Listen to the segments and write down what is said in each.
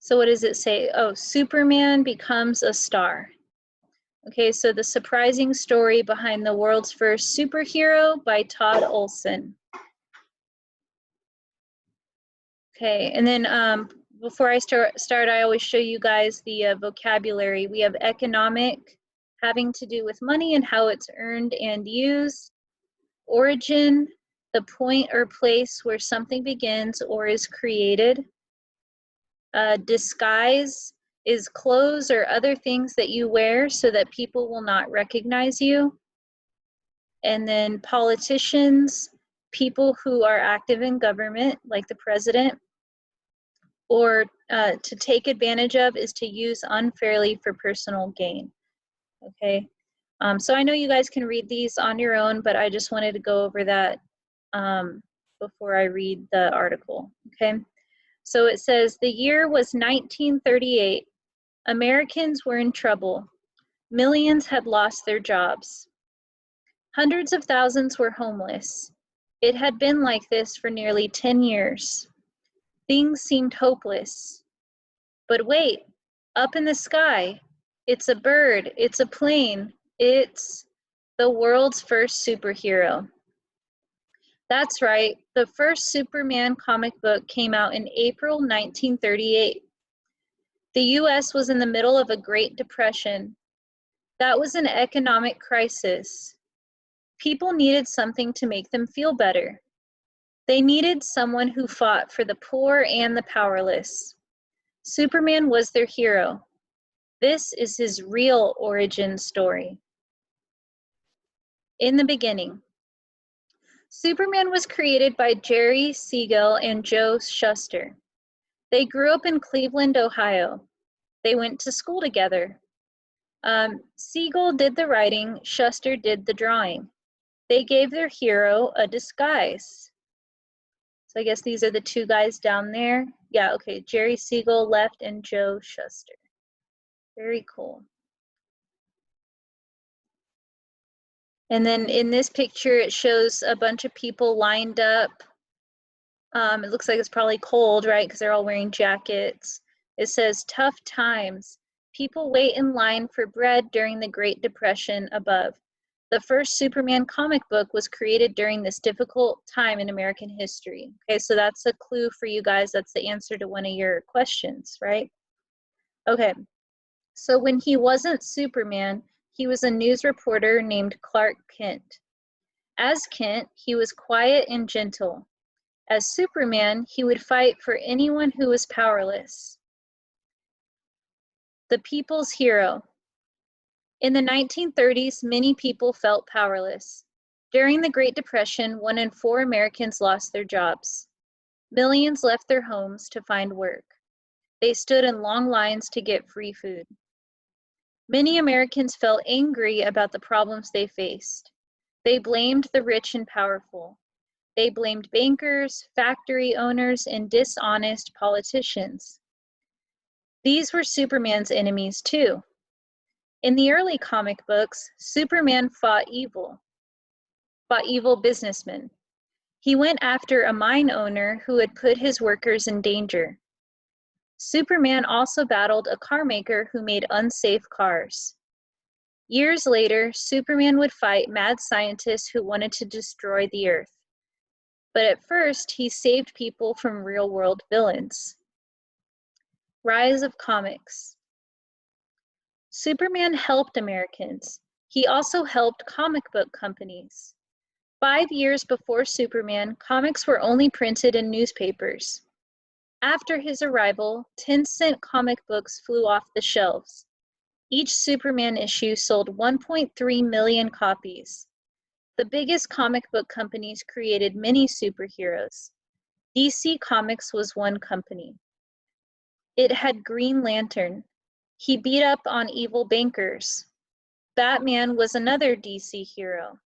So what does it say? Oh, Superman becomes a star. Okay, so the surprising story behind the world's first superhero by Todd Olson. Okay, and then before I start, I always show you guys the vocabulary. We have economic, having to do with money and how it's earned and used. Origin, the point or place where something begins or is created. Disguise is clothes or other things that you wear so that people will not recognize you. And then politicians, people who are active in government, like the president. Or to take advantage of is to use unfairly for personal gain. Okay, so I know you guys can read these on your own, but I just wanted to go over that before I read the article. Okay, so it says the year was 1938. Americans were in trouble. Millions had lost their jobs. Hundreds of thousands were homeless. It had been like this for nearly 10 years. Things seemed hopeless. But wait, up in the sky, it's a bird, it's a plane, it's the world's first superhero. That's right, the first Superman comic book came out in April 1938. The US was in the middle of a Great Depression. That was an economic crisis. People needed something to make them feel better. They needed someone who fought for the poor and the powerless. Superman was their hero. This is his real origin story. In the beginning, Superman was created by Jerry Siegel and Joe Shuster. They grew up in Cleveland, Ohio. They went to school together. Siegel did the writing, Shuster did the drawing. They gave their hero a disguise. So I guess these are the two guys down there. Yeah, okay, Jerry Siegel left and Joe Shuster. Very cool. And then in this picture, it shows a bunch of people lined up. It looks like it's probably cold, right? Because they're all wearing jackets. It says, tough times. People wait in line for bread during the Great Depression above. The first Superman comic book was created during this difficult time in American history. Okay, so that's a clue for you guys. That's the answer to one of your questions, right? Okay, so when he wasn't Superman, he was a news reporter named Clark Kent. As Kent, he was quiet and gentle. As Superman, he would fight for anyone who was powerless. The people's hero. In the 1930s, many people felt powerless. During the Great Depression, 1 in 4 Americans lost their jobs. Millions left their homes to find work. They stood in long lines to get free food. Many Americans felt angry about the problems they faced. They blamed the rich and powerful. They blamed bankers, factory owners, and dishonest politicians. These were Superman's enemies too. In the early comic books, Superman fought evil businessmen. He went after a mine owner who had put his workers in danger. Superman also battled a car maker who made unsafe cars. Years later, Superman would fight mad scientists who wanted to destroy the Earth. But at first, he saved people from real-world villains. Rise of comics. Superman helped Americans. He also helped comic book companies. 5 years before Superman, comics were only printed in newspapers. After his arrival, 10-cent comic books flew off the shelves. Each Superman issue sold 1.3 million copies. The biggest comic book companies created many superheroes. DC Comics was one company. It had Green Lantern. He beat up on evil bankers. Batman was another DC hero.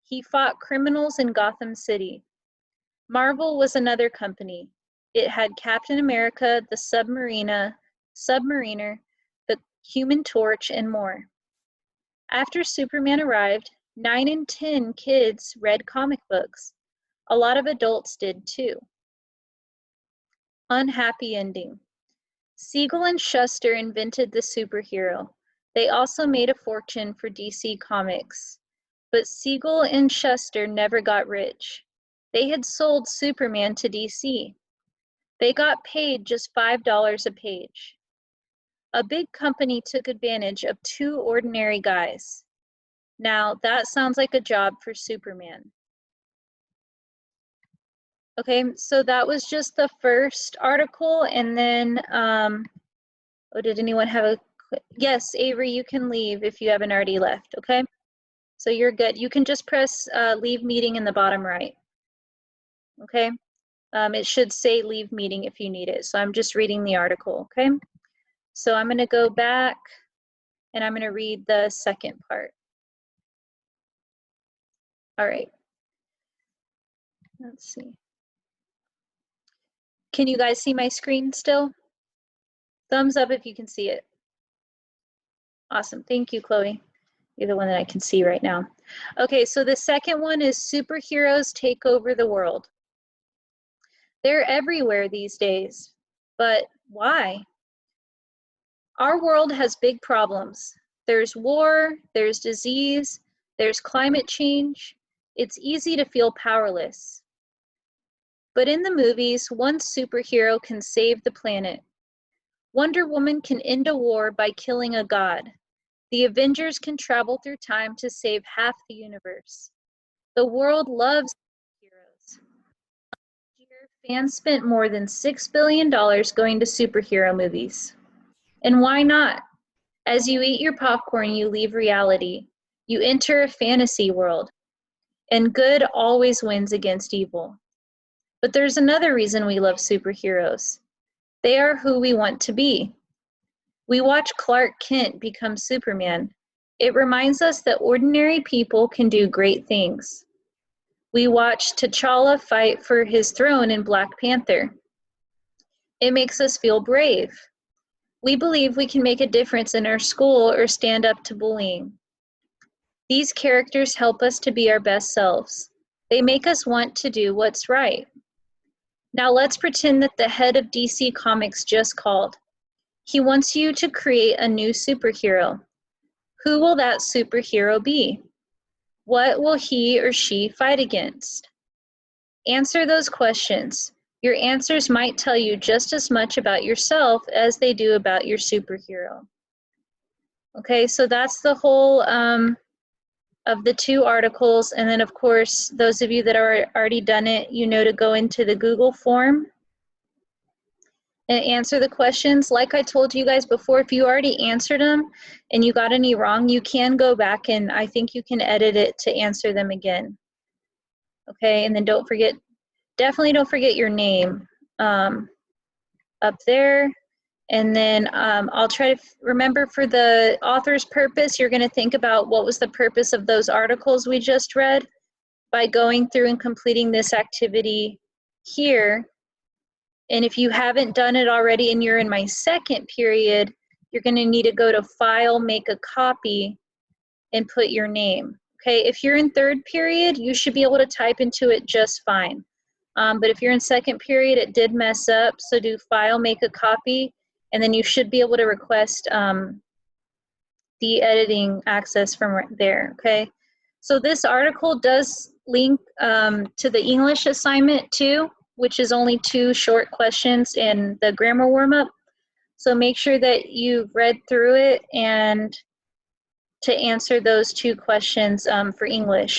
He fought criminals in Gotham City. Marvel was another company. It had Captain America, the Submariner, the Human Torch, and more. After Superman arrived, 9 in 10 kids read comic books. A lot of adults did too. Unhappy ending. Siegel and Shuster invented the superhero. They also made a fortune for DC Comics. But Siegel and Shuster never got rich. They had sold Superman to DC. They got paid just $5 a page. A big company took advantage of two ordinary guys. Now, that sounds like a job for Superman. Okay, so that was just the first article, and then, oh, did anyone have a, yes, Avery, you can leave if you haven't already left, okay? So you're good. You can just press leave meeting in the bottom right, okay? It should say leave meeting if you need it. So I'm just reading the article, okay? So I'm gonna go back and I'm gonna read the second part. All right, let's see. Can you guys see my screen still? Thumbs up if you can see it. Awesome, thank you, Chloe. You're the one that I can see right now. Okay, so the second one is superheroes take over the world. They're everywhere these days, but why? Our world has big problems. There's war, there's disease, there's climate change. It's easy to feel powerless. But in the movies, one superhero can save the planet. Wonder Woman can end a war by killing a god. The Avengers can travel through time to save half the universe. The world loves heroes. Last year, fans spent more than $6 billion going to superhero movies. And why not? As you eat your popcorn, you leave reality. You enter a fantasy world. And good always wins against evil. But there's another reason we love superheroes. They are who we want to be. We watch Clark Kent become Superman. It reminds us that ordinary people can do great things. We watch T'Challa fight for his throne in Black Panther. It makes us feel brave. We believe we can make a difference in our school or stand up to bullying. These characters help us to be our best selves. They make us want to do what's right. Now let's pretend that the head of DC Comics just called. He wants you to create a new superhero. Who will that superhero be? What will he or she fight against? Answer those questions. Your answers might tell you just as much about yourself as they do about your superhero. Okay, so that's the whole of the two articles. And then of course, those of you that are already done it, you know to go into the Google form and answer the questions. Like I told you guys before, if you already answered them and you got any wrong, you can go back and I think you can edit it to answer them again. Okay, and then don't forget, definitely don't forget your name up there. And then I'll try to remember for the author's purpose, you're gonna think about what was the purpose of those articles we just read by going through and completing this activity here. And if you haven't done it already and you're in my second period, you're gonna need to go to File, Make a Copy, and put your name. Okay, if you're in third period, you should be able to type into it just fine. But if you're in second period, it did mess up, so do File, Make a Copy, and then you should be able to request the editing access from right there, okay? So this article does link to the English assignment too, which is only 2 short questions in the grammar warm-up. So make sure that you've read through it and to answer those 2 questions for English.